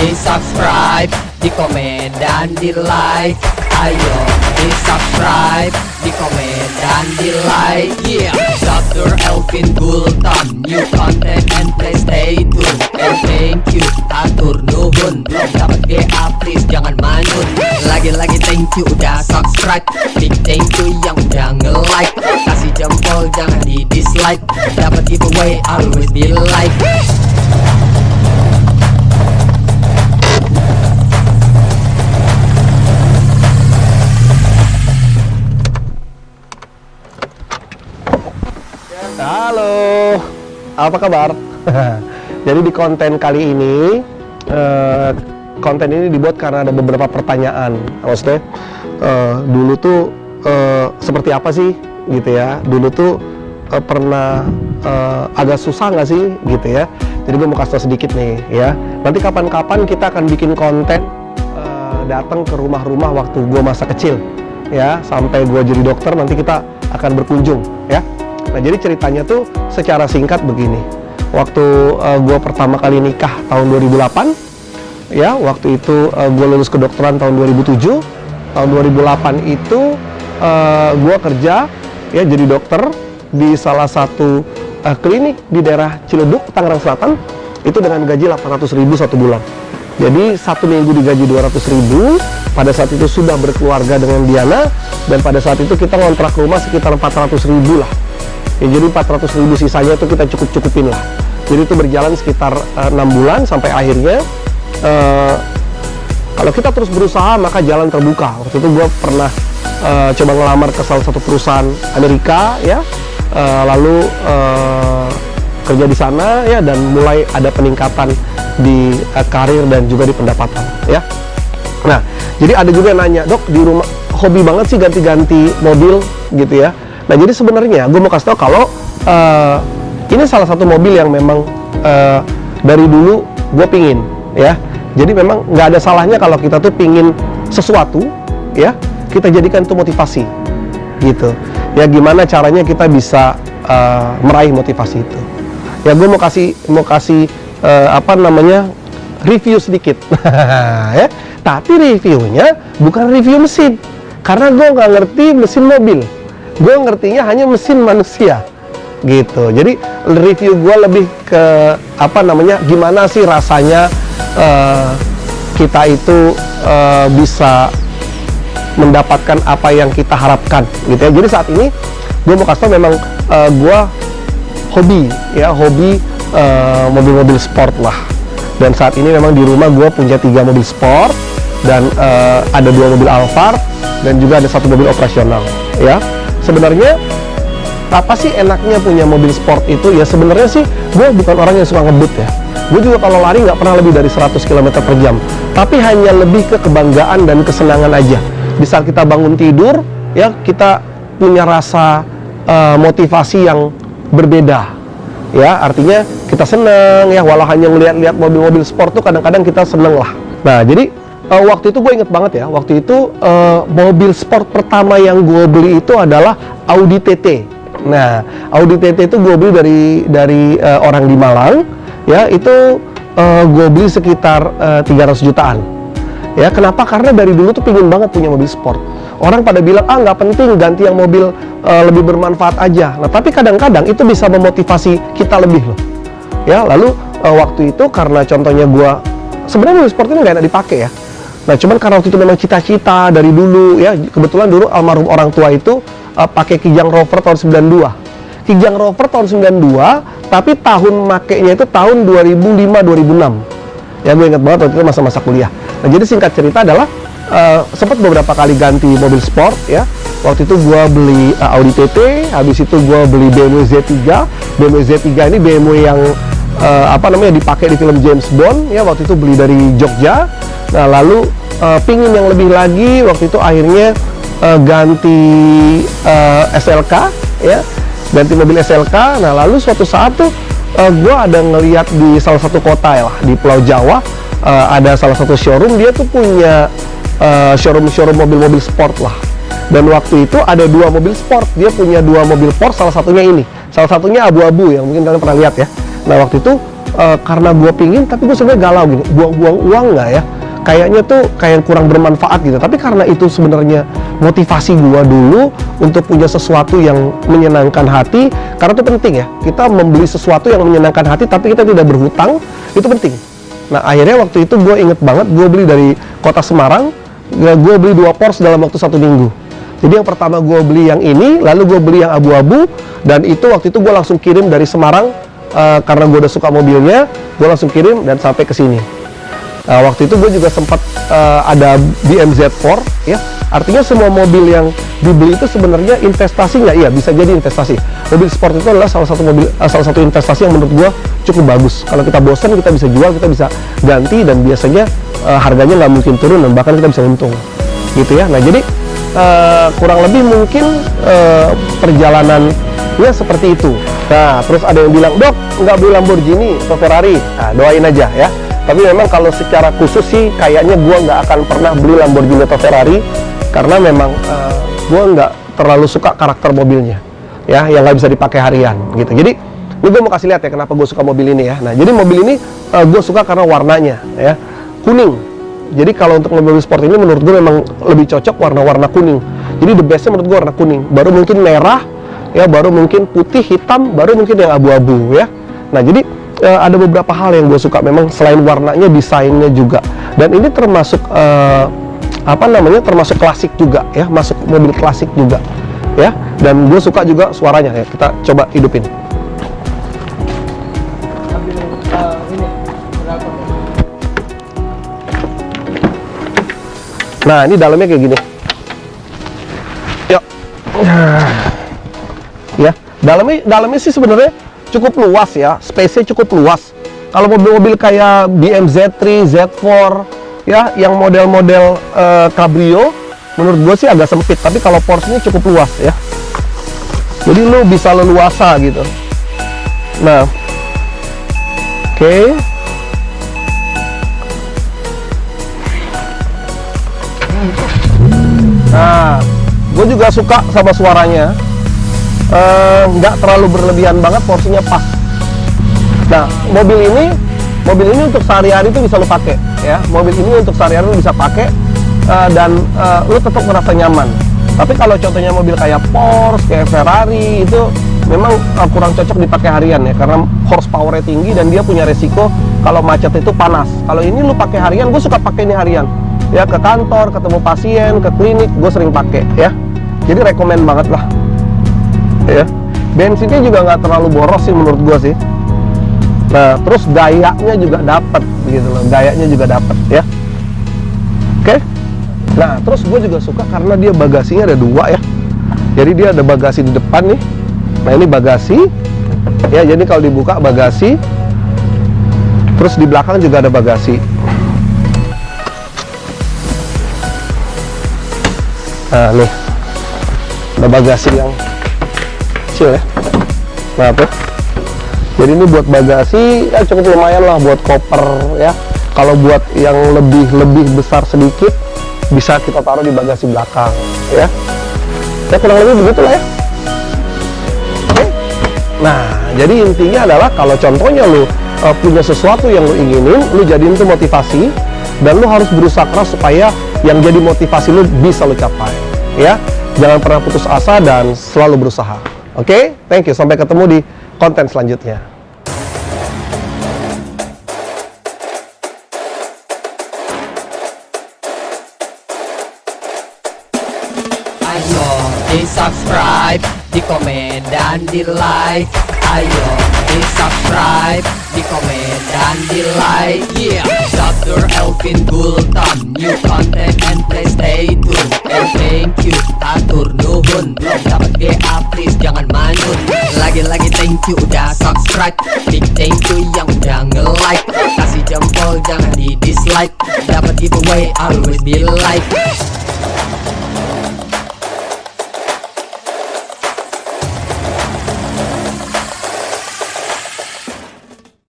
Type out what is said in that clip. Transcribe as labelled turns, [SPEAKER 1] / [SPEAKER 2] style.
[SPEAKER 1] di-subscribe, di-komen dan di-like. Ayo di-subscribe, di-komen dan di-like. Yeah, Dr. Elvin Gultan, new content and play stay tuned. And thank you, atur nuhun. Belum dapat GA please jangan manun. Lagi-lagi thank you udah subscribe. Big thank you yang udah nge-like. Kasih jempol jangan di-dislike. Dapat giveaway always be like.
[SPEAKER 2] Halo, apa kabar? Jadi di konten kali ini, konten ini dibuat karena ada beberapa pertanyaan. Maksudnya, dulu tuh seperti apa sih, gitu ya? Dulu tuh pernah agak susah nggak sih, gitu ya? Jadi gue mau kasih tau sedikit nih, ya. Nanti kapan-kapan kita akan bikin konten datang ke rumah-rumah waktu gue masa kecil, ya. Sampai gue jadi dokter, nanti kita akan berkunjung, ya. Nah, jadi ceritanya tuh secara singkat begini. Waktu gue pertama kali nikah tahun 2008, ya, waktu itu gue lulus kedokteran tahun 2007. Tahun 2008 itu gue kerja, ya, jadi dokter di salah satu klinik di daerah Ciledug, Tangerang Selatan, itu dengan gaji 800.000 satu bulan. Jadi satu minggu digaji 200.000. Pada saat itu sudah berkeluarga dengan Diana, dan pada saat itu kita ngontrak rumah sekitar 400.000 lah. Ya, jadi 400.000 sisanya itu kita cukup-cukupin lah. Jadi itu berjalan sekitar 6 bulan sampai akhirnya kalau kita terus berusaha maka jalan terbuka. Waktu itu gue pernah coba ngelamar ke salah satu perusahaan Amerika, ya, lalu kerja di sana, ya, dan mulai ada peningkatan di karir dan juga di pendapatan, ya. Nah, jadi ada juga yang nanya, dok, di rumah hobi banget sih ganti-ganti mobil, gitu ya. Nah, jadi sebenarnya gue mau kasih tau kalau ini salah satu mobil yang memang dari dulu gue pingin, ya. Jadi memang nggak ada salahnya kalau kita tuh pingin sesuatu, ya, kita jadikan itu motivasi, gitu. Ya, gimana caranya kita bisa meraih motivasi itu? Ya, gue mau kasih review sedikit, ya. Tapi reviewnya bukan review mesin, karena gue nggak ngerti mesin mobil. Gue ngertinya hanya mesin manusia, gitu. Jadi review gue lebih ke gimana sih rasanya kita itu bisa mendapatkan apa yang kita harapkan, gitu ya. Jadi saat ini gue mau kasih tau memang gue hobi mobil-mobil sport lah. Dan saat ini memang di rumah gue punya 3 mobil sport, dan ada 2 mobil Alphard, dan juga ada 1 mobil operasional, ya. Sebenarnya apa sih enaknya punya mobil sport itu? Ya sebenarnya sih gue bukan orang yang suka ngebut, ya. Gue juga kalau lari nggak pernah lebih dari 100 km per jam. Tapi hanya lebih ke kebanggaan dan kesenangan aja. Bisa kita bangun tidur, ya, kita punya rasa motivasi yang berbeda, ya. Artinya kita seneng, ya, walau hanya ngeliat-liat mobil-mobil sport tuh kadang-kadang kita seneng lah. Nah, jadi waktu itu gue inget banget, ya. Waktu itu mobil sport pertama yang gue beli itu adalah Audi TT. Nah, Audi TT itu gue beli dari orang di Malang, ya. Itu gue beli sekitar 300 jutaan. Ya, kenapa? Karena dari dulu tuh pingin banget punya mobil sport. Orang pada bilang, nggak penting, ganti yang mobil lebih bermanfaat aja. Nah, tapi kadang-kadang itu bisa memotivasi kita lebih loh. Ya, lalu waktu itu karena contohnya gue sebenarnya mobil sport ini nggak enak dipakai, ya. Nah, cuman karena waktu itu memang cita-cita dari dulu, ya. Kebetulan dulu almarhum orang tua itu pakai Kijang Rover tahun 92. Kijang Rover tahun 92, tapi tahun makainya itu tahun 2005-2006. Ya, gue ingat banget waktu itu masa-masa kuliah. Nah, jadi singkat cerita adalah sempat beberapa kali ganti mobil sport, ya. Waktu itu gue beli Audi TT, habis itu gue beli BMW Z3. BMW Z3 ini BMW yang dipakai di film James Bond, ya. Waktu itu beli dari Jogja. Nah, lalu pingin yang lebih lagi, waktu itu akhirnya ganti SLK, ya, ganti mobil SLK. Nah, lalu suatu saat tuh gue ada ngeliat di salah satu kota, ya, di Pulau Jawa, ada salah satu showroom, dia tuh punya showroom mobil-mobil sport lah. Dan waktu itu ada 2 mobil sport, dia punya 2 mobil Porsche, salah satunya ini, salah satunya abu-abu yang mungkin kalian pernah lihat, ya. Nah, waktu itu karena gue pingin, tapi gue sebenarnya galau gini, buang-buang uang nggak ya? Kayaknya tuh kayak kurang bermanfaat gitu. Tapi karena itu sebenarnya motivasi gue dulu untuk punya sesuatu yang menyenangkan hati, karena itu penting ya. Kita membeli sesuatu yang menyenangkan hati, tapi kita tidak berhutang, itu penting. Nah akhirnya waktu itu gue inget banget, gue beli dari kota Semarang, gue beli 2 Porsche dalam waktu 1 minggu. Jadi yang pertama gue beli yang ini, lalu gue beli yang abu-abu, dan itu waktu itu gue langsung kirim dari Semarang, karena gue udah suka mobilnya, gue langsung kirim dan sampai ke sini. Waktu itu gue juga sempat ada BMW Z4 ya. Artinya semua mobil yang dibeli itu sebenarnya investasi nggak? Iya, bisa jadi investasi. Mobil sport itu adalah salah satu investasi yang menurut gue cukup bagus. Kalau kita bosan, kita bisa jual, kita bisa ganti, dan biasanya harganya nggak mungkin turun dan bahkan kita bisa untung gitu ya. Nah jadi kurang lebih mungkin perjalanannya seperti itu. Nah terus ada yang bilang, dok nggak beli Lamborghini atau Ferrari. Nah doain aja ya. Tapi memang kalau secara khusus sih kayaknya gue nggak akan pernah beli Lamborghini atau Ferrari, karena memang gue nggak terlalu suka karakter mobilnya ya, yang nggak bisa dipakai harian gitu. Jadi ini gue mau kasih lihat ya kenapa gue suka mobil ini ya. Nah jadi mobil ini gue suka karena warnanya ya, kuning. Jadi kalau untuk mobil sport ini menurut gue memang lebih cocok warna-warna kuning. Jadi the bestnya menurut gue warna kuning, baru mungkin merah ya, baru mungkin putih, hitam, baru mungkin yang abu-abu ya. Nah jadi ada beberapa hal yang gue suka memang selain warnanya, desainnya juga. Dan ini termasuk termasuk klasik juga ya, masuk mobil klasik juga ya. Dan gue suka juga suaranya ya. Kita coba hidupin. Nah ini dalamnya kayak gini. Yuk. Ya, dalamnya sih sebenarnya cukup luas ya, space-nya cukup luas. Kalau mobil-mobil kayak BMW Z3, Z4 ya, yang model-model cabrio, menurut gue sih agak sempit. Tapi kalau Porsche-nya cukup luas ya, jadi lu bisa leluasa gitu. Nah, oke. Nah, gue juga suka sama suaranya. Nggak terlalu berlebihan banget, porsinya pas. Nah, mobil ini untuk sehari-hari itu bisa lo pakai ya. Mobil ini untuk sehari-hari lo bisa pakai dan lo tetap merasa nyaman. Tapi kalau contohnya mobil kayak Porsche, kayak Ferrari itu memang kurang cocok dipakai harian ya, karena horsepower-nya tinggi dan dia punya resiko kalau macet itu panas. Kalau ini lo pakai harian, gue suka pakai ini harian ya, ke kantor, ketemu pasien, ke klinik, gue sering pakai ya. Jadi rekomen banget lah. Ya, bensinnya juga nggak terlalu boros sih menurut gua sih. Nah, terus dayanya juga dapat gitu loh, dayanya juga dapat ya. Oke. Nah, terus gue juga suka karena dia bagasinya ada 2 ya. Jadi dia ada bagasi di depan nih. Nah ini bagasi ya, jadi kalau dibuka bagasi, terus di belakang juga ada bagasi. Nah nih ada bagasi yang kecil ya. Nah tuh, jadi ini buat bagasi ya cukup lumayan lah buat koper ya. Kalau buat yang lebih besar sedikit bisa kita taruh di bagasi belakang ya. Ya kurang lebih begitulah ya. Oke. Nah jadi intinya adalah kalau contohnya lu punya sesuatu yang lu inginin, lu jadiin itu motivasi, dan lu harus berusaha keras supaya yang jadi motivasi lu bisa lu capai ya. Jangan pernah putus asa dan selalu berusaha. Oke, thank you. Sampai ketemu di konten selanjutnya.
[SPEAKER 1] Ayo di subscribe, di komen dan di like. Ayo di subscribe, di komen dan di like. Yeah, Dr. Elvin Gultom, new content and play stay tuned. And thank you, atur nuhun. Belum dapat GA please jangan manun. Lagi-lagi thank you udah subscribe. Big thank you yang udah nge-like. Kasih jempol jangan di dislike. Dapat giveaway always be like.